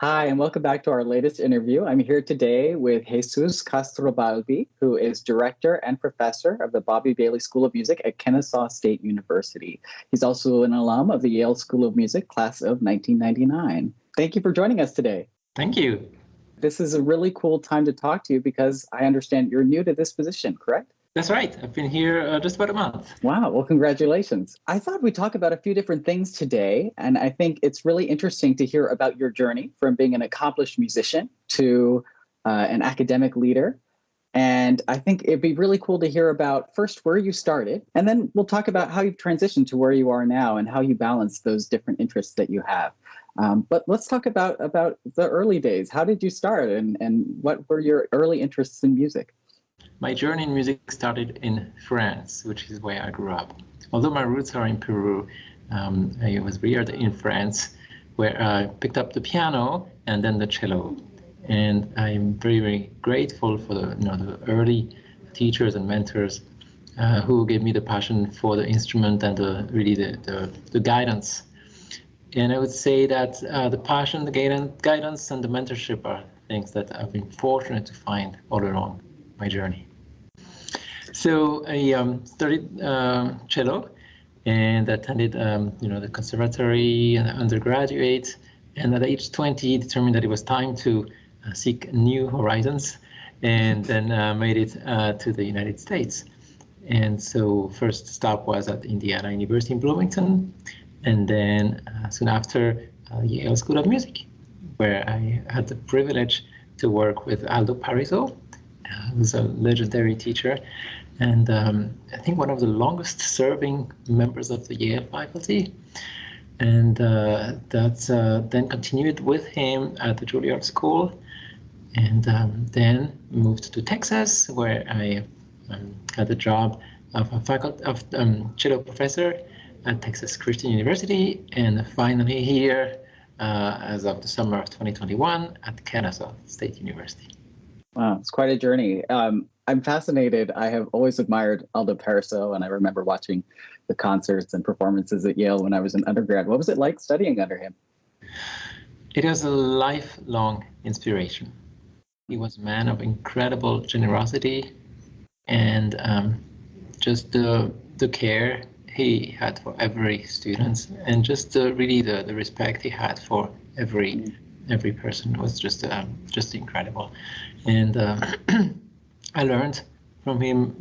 Hi, and welcome back to our latest interview. I'm here today with Jesús Castro Balbi, who is director and professor of the Bobby Bailey School of Music at Kennesaw State University. He's also an alum of the Yale School of Music, class of 1999. Thank you for joining us today. Thank you. This is a really cool time to talk to you because I understand you're new to this position, correct? That's right. I've been here just about a month. Wow. Well, congratulations. I thought we'd talk about a few different things today. And I think it's really interesting to hear about your journey from being an accomplished musician to an academic leader. And I think it'd be really cool to hear about first where you started, and then we'll talk about how you've transitioned to where you are now and how you balance those different interests that you have. But let's talk about the early days. How did you start and what were your early interests in music? My journey in music started in France, which is where I grew up. Although my roots are in Peru, I was reared in France, where I picked up the piano and then the cello. And I'm very, very grateful for the early teachers and mentors who gave me the passion for the instrument and the guidance. And I would say that the passion, the guidance, and the mentorship are things that I've been fortunate to find all along my journey. So I studied cello and attended the conservatory and undergraduate, and at age 20 determined that it was time to seek new horizons, and then made it to the United States. And so first stop was at Indiana University in Bloomington, and then soon after Yale School of Music, where I had the privilege to work with Aldo Parisot, who's a legendary teacher, and I think one of the longest serving members of the Yale faculty. And that's then continued with him at the Juilliard School, and then moved to Texas, where I had the job of a cello professor at Texas Christian University, and finally here as of the summer of 2021 at Kennesaw State University. Wow, it's quite a journey. I'm fascinated. I have always admired Aldo Parisot, and I remember watching the concerts and performances at Yale when I was an undergrad. What was it like studying under him? It was a lifelong inspiration. He was a man of incredible generosity and just the care he had for every student, and just really the respect he had for every person was just incredible. And I learned from him,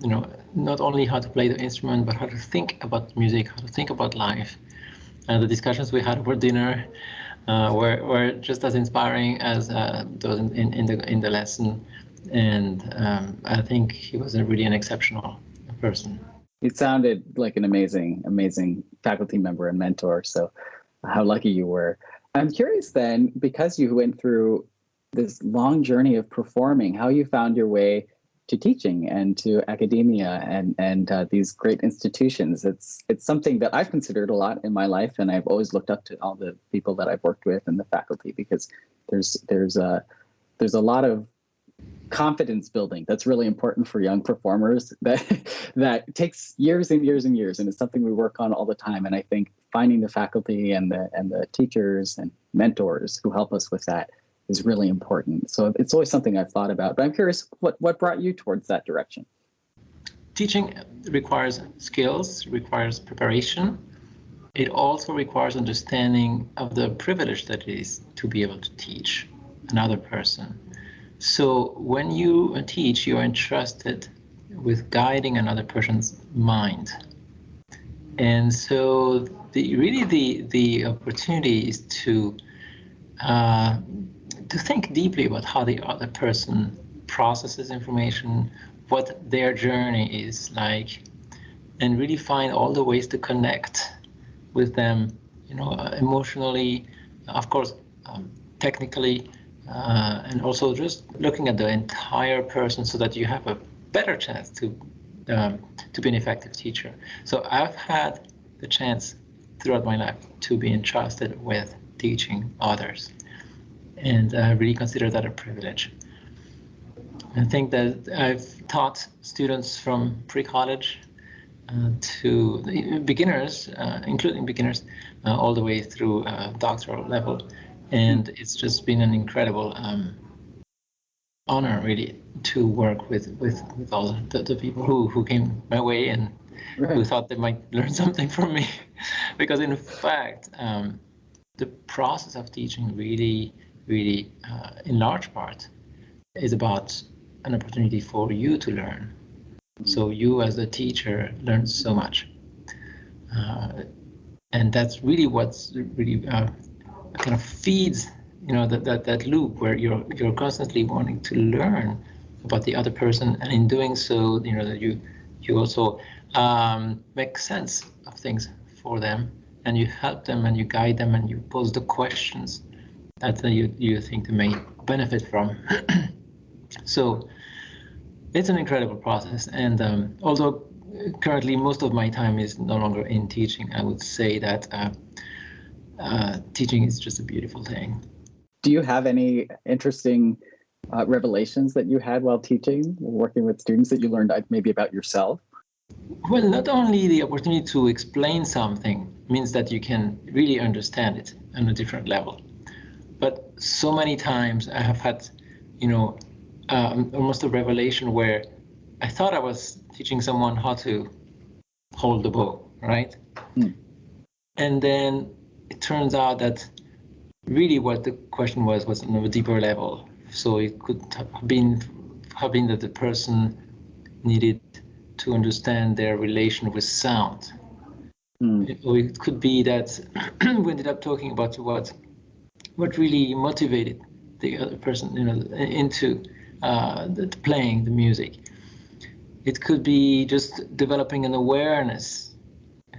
not only how to play the instrument, but how to think about music, how to think about life. The discussions we had over dinner were just as inspiring as those in the lesson. And I think he was really an exceptional person. You sounded like an amazing faculty member and mentor. So how lucky you were. I'm curious then, because you went through this long journey of performing, how you found your way to teaching and to academia and these great institutions. It's something that I've considered a lot in my life, and I've always looked up to all the people that I've worked with and the faculty, because there's a lot of confidence building that's really important for young performers that takes years and years and years, and it's something we work on all the time. And I think finding the faculty and the teachers and mentors who help us with that is really important. So it's always something I've thought about. But I'm curious, what brought you towards that direction? Teaching requires skills, requires preparation. It also requires understanding of the privilege that it is to be able to teach another person. So when you teach, you are entrusted with guiding another person's mind. And so the opportunity is to think deeply about how the other person processes information, what their journey is like, and really find all the ways to connect with them, emotionally, of course, technically, and also just looking at the entire person so that you have a better chance to be an effective teacher. So I've had the chance throughout my life to be entrusted with teaching others, and I really consider that a privilege. I think that I've taught students from pre-college to beginners, including beginners, all the way through doctoral level. And it's just been an incredible honor, really, to work with all the people who came my way and who thought they might learn something from me. Because in fact, the process of teaching really, in large part, is about an opportunity for you to learn. So you as a teacher learn so much. And that's really what's really kind of feeds, that loop where you're constantly wanting to learn about the other person, and in doing so, that you also make sense of things for them, and you help them, and you guide them, and you pose the questions that you think they may benefit from. So it's an incredible process, and although currently most of my time is no longer in teaching, I would say that teaching is just a beautiful thing. Do you have any interesting revelations that you had while teaching, working with students, that you learned maybe about yourself? Well, not only the opportunity to explain something means that you can really understand it on a different level, but so many times I have had, almost a revelation where I thought I was teaching someone how to hold the bow, right? And then it turns out that really what the question was on a deeper level. So it could have been that the person needed to understand their relation with sound. Or it could be that we ended up talking about what really motivated the other person, into the playing the music. It could be just developing an awareness,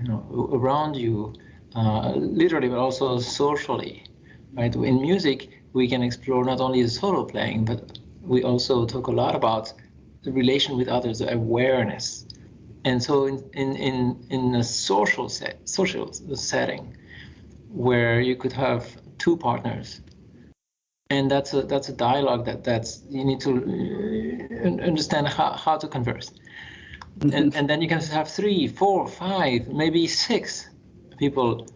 around you, literally, but also socially, right? In music, we can explore not only the solo playing, but we also talk a lot about the relation with others, the awareness. And so in a social setting where you could have two partners, and that's a dialogue that's you need to understand how to converse. And then you can have 3, 4, 5, maybe 6 people,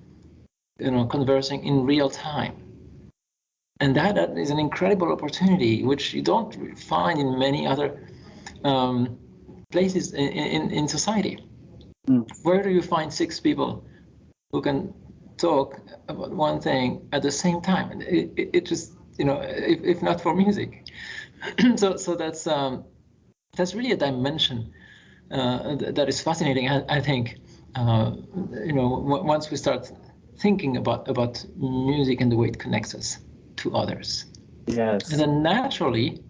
conversing in real time. And that is an incredible opportunity, which you don't find in many other places in society. Where do you find 6 people who can talk about one thing at the same time? It just, if not for music. So that's really a dimension that is fascinating. I think, once we start thinking about music and the way it connects us to others. Yes. And then naturally,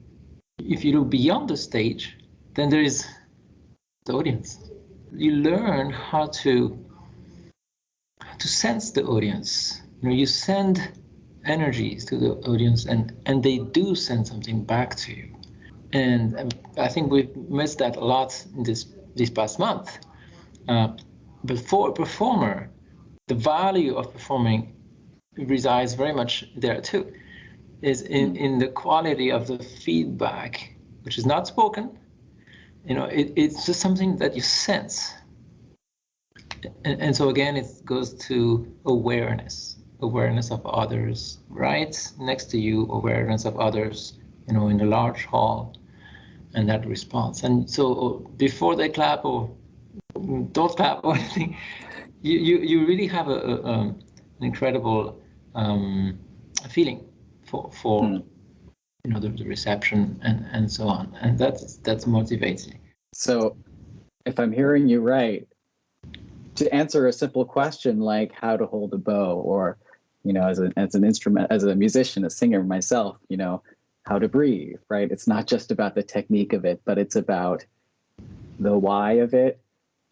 if you look beyond the stage, then there is the audience. You learn how to sense the audience. You send energies to the audience, and they do send something back to you. And I think we've missed that a lot in this past month. But for a performer, the value of performing resides very much there too, is in the quality of the feedback, which is not spoken. It's just something that you sense. And so again, it goes to awareness of others right next to you, awareness of others, in the large hall, and that response. And so before they clap or don't clap or anything, you really have an incredible feeling for the reception and so on, and that's motivating. So if I'm hearing you right, to answer a simple question like how to hold a bow, or as an instrument, as a musician, a singer myself, how to breathe, right? It's not just about the technique of it, but it's about the why of it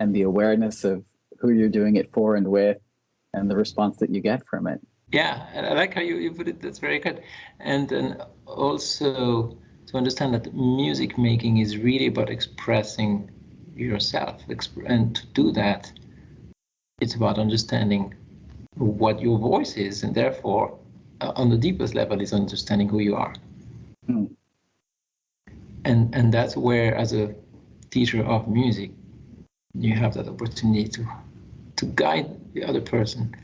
and the awareness of who you're doing it for and with, and the response that you get from it. Yeah, I like how you put it. That's very good. And then also to understand that music making is really about expressing yourself. And to do that, it's about understanding what your voice is, and therefore, on the deepest level, is understanding who you are. And that's where, as a teacher of music, you have that opportunity to guide the other person,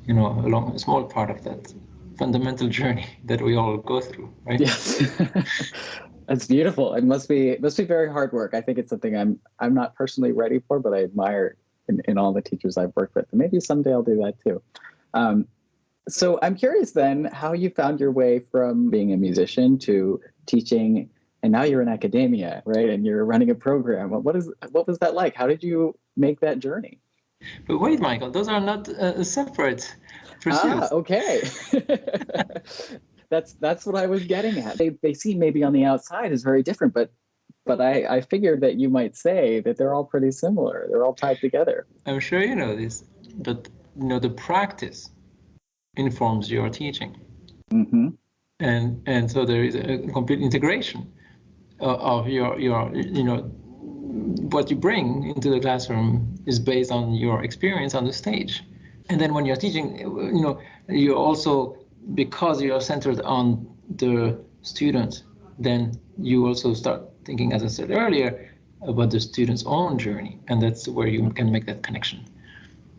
along a small part of that fundamental journey that we all go through, right? Yes. That's beautiful. It must be very hard work. I think it's something I'm not personally ready for, but I admire in all the teachers I've worked with. And maybe someday I'll do that too. So I'm curious then how you found your way from being a musician to teaching, and now you're in academia, right? And you're running a program. What was that like? How did you make that journey? But wait, Michael, those are not separate pursuits. Okay. That's what I was getting at. They seem maybe on the outside as very different, but I figured that you might say that they're all pretty similar. They're all tied together. I'm sure you know this, but the practice informs your teaching. Mm-hmm. And so there is a complete integration of your what you bring into the classroom is based on your experience on the stage. And then when you're teaching, you also, because you're centered on the student, then you also start thinking, as I said earlier, about the student's own journey. And that's where you can make that connection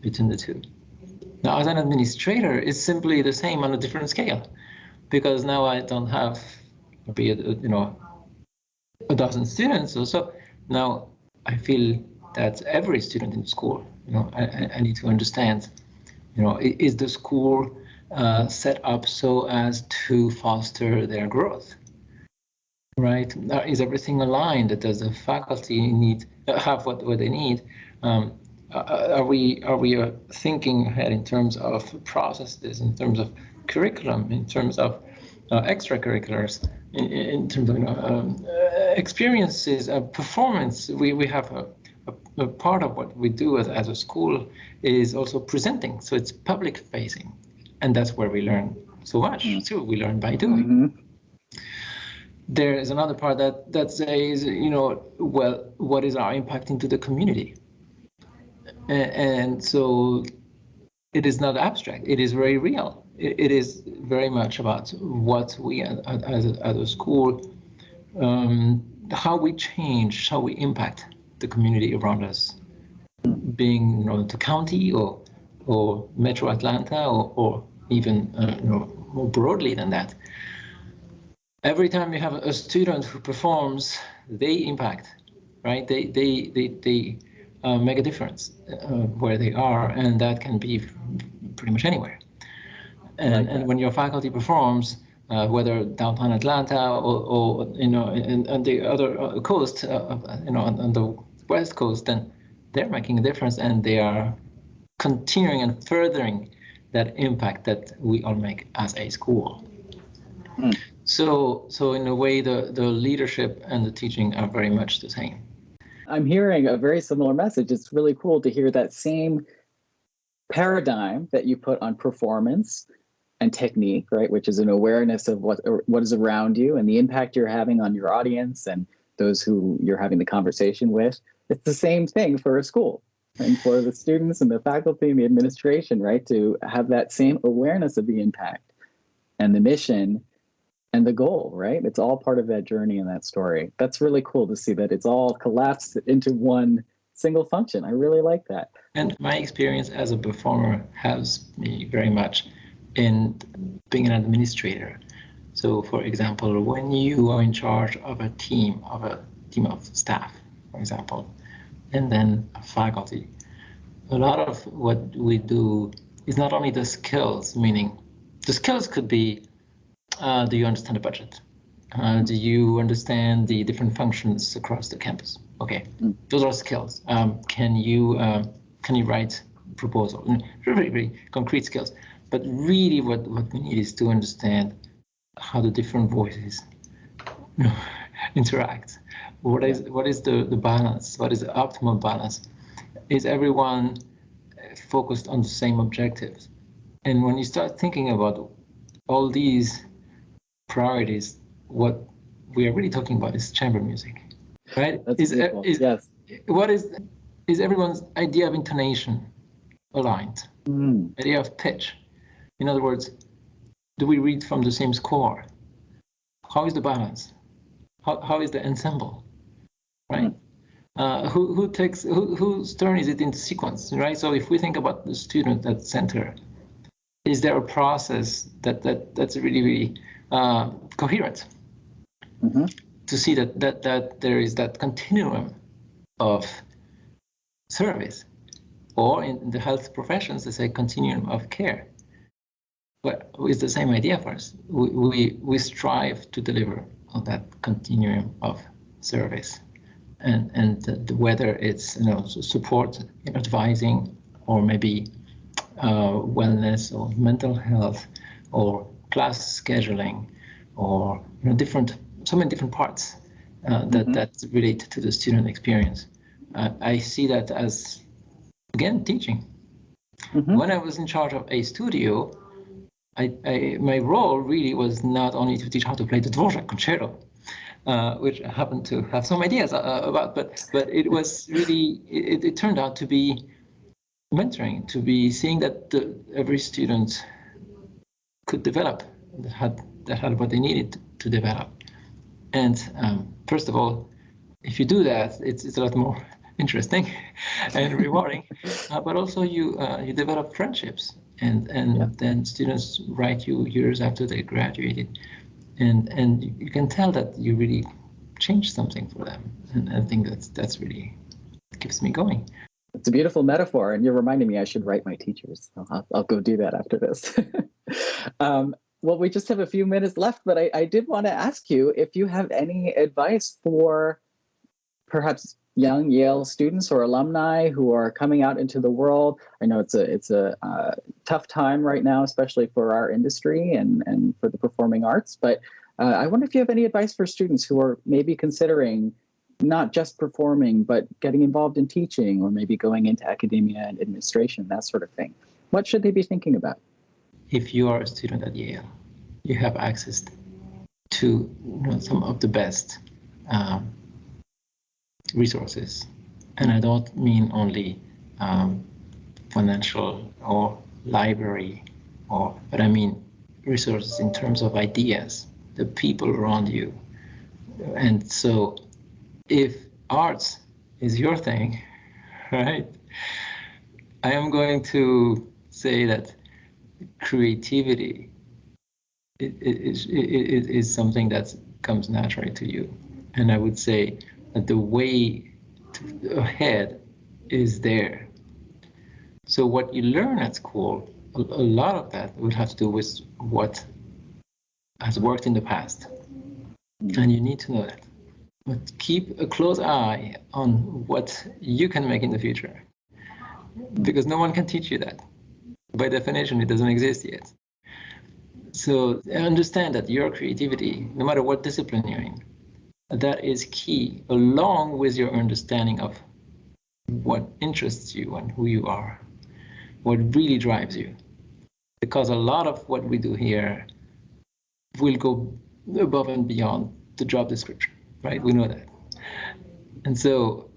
between the two. Now, as an administrator, it's simply the same on a different scale, because now I don't have, be it, a dozen students or so. Now I feel that every student in the school, I need to understand, is the school set up so as to foster their growth, right? Is everything aligned? Does the faculty have what they need? Are we thinking ahead in terms of processes, in terms of curriculum, in terms of extracurriculars, in terms of experiences, performance? We have a part of what we do as a school is also presenting, so it's public facing, and that's where we learn so much too. We learn by doing. Mm-hmm. There is another part that says, well, what is our impact into the community? And so it is not abstract, it is very real. It is very much about what we as a school, how we change, how we impact the community around us, being the county or Metro Atlanta or even more broadly than that. Every time you have a student who performs, they impact, right? They make a difference where they are, and that can be pretty much anywhere. And when your faculty performs, whether downtown Atlanta or on the other coast, on the West Coast, then they're making a difference, and they are continuing and furthering that impact that we all make as a school. Mm. So in a way, the leadership and the teaching are very much the same. I'm hearing a very similar message. It's really cool to hear that same paradigm that you put on performance and technique, right? Which is an awareness of what is around you and the impact you're having on your audience and those who you're having the conversation with. It's the same thing for a school and for the students and the faculty and the administration, right? To have that same awareness of the impact and the mission and the goal, right? It's all part of that journey and that story. That's really cool to see that it's all collapsed into one single function. I really like that. And my experience as a performer helps me very much in being an administrator. So, for example, when you are in charge of a team of staff, for example, and then a faculty, a lot of what we do is not only the skills, meaning the skills could be, do you understand the budget? Do you understand the different functions across the campus? Okay, those are skills. Can you write proposal? Very, very concrete skills. But really, what we need is to understand how the different voices interact. What is the balance? What is the optimal balance? Is everyone focused on the same objectives? And when you start thinking about all these priorities, what we are really talking about is chamber music, right? Yes. What is everyone's idea of intonation aligned? Idea of pitch. In other words, do we read from the same score? How is the balance? How is the ensemble? Right? Whose turn is it in sequence? Right? So if we think about the student at center, is there a process that's really coherent? Mm-hmm. To see that there is that continuum of service, or in the health professions, they say continuum of care. But it's the same idea for us. We strive to deliver on that continuum of service, and whether it's support, advising, or maybe wellness or mental health, or class scheduling, or so many different parts that relate to the student experience. I see that as, again, teaching. Mm-hmm. When I was in charge of a studio, my role really was not only to teach how to play the Dvorak concerto, which I happen to have some ideas about, but it was really, it turned out to be mentoring, to be seeing that every student could develop, that had what they needed to develop. And first of all, if you do that, it's a lot more interesting and rewarding. But also you develop friendships, and then students write you years after they graduated, and you can tell that you really changed something for them. And I think that's really keeps me going. It's a beautiful metaphor, and you're reminding me I should write my teachers. So I'll go do that after this. Well, we just have a few minutes left, but I did want to ask you if you have any advice for perhaps young Yale students or alumni who are coming out into the world. I know it's a tough time right now, especially for our industry and for the performing arts. But I wonder if you have any advice for students who are maybe considering not just performing, but getting involved in teaching, or maybe going into academia and administration, that sort of thing. What should they be thinking about? If you are a student at Yale, you have access to some of the best resources. And I don't mean only financial or library, but I mean resources in terms of ideas, the people around you. And so if arts is your thing, right, I am going to say that creativity is something that comes naturally to you. And I would say that the way ahead is there. So what you learn at school, a lot of that would have to do with what has worked in the past. And you need to know that. But keep a close eye on what you can make in the future, because no one can teach you that. By definition, it doesn't exist yet. So understand that your creativity, no matter what discipline you're in, that is key, along with your understanding of what interests you and who you are, what really drives you. Because a lot of what we do here will go above and beyond the job description, right? We know that. And so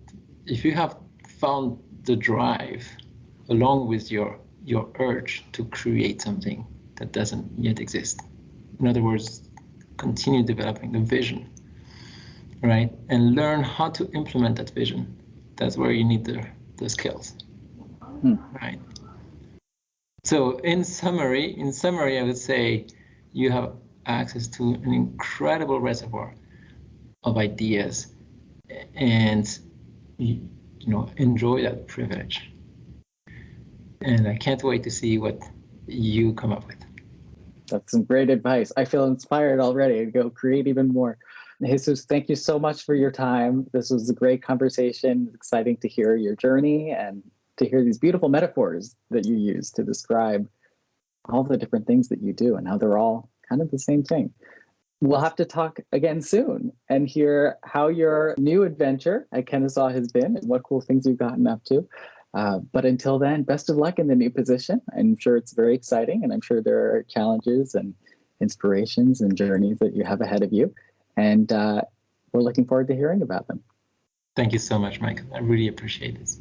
if you have found the drive along with your urge to create something that doesn't yet exist, in other words, continue developing the vision, right? And learn how to implement that vision. That's where you need the skills, right? So in summary, I would say you have access to an incredible reservoir of ideas, and enjoy that privilege. And I can't wait to see what you come up with. That's some great advice. I feel inspired already to go create even more. Jesus, thank you so much for your time. This was a great conversation. It's exciting to hear your journey and to hear these beautiful metaphors that you use to describe all the different things that you do and how they're all kind of the same thing. We'll have to talk again soon and hear how your new adventure at Kennesaw has been and what cool things you've gotten up to. But until then, best of luck in the new position. I'm sure it's very exciting, and I'm sure there are challenges and inspirations and journeys that you have ahead of you. And we're looking forward to hearing about them. Thank you so much, Michael. I really appreciate this.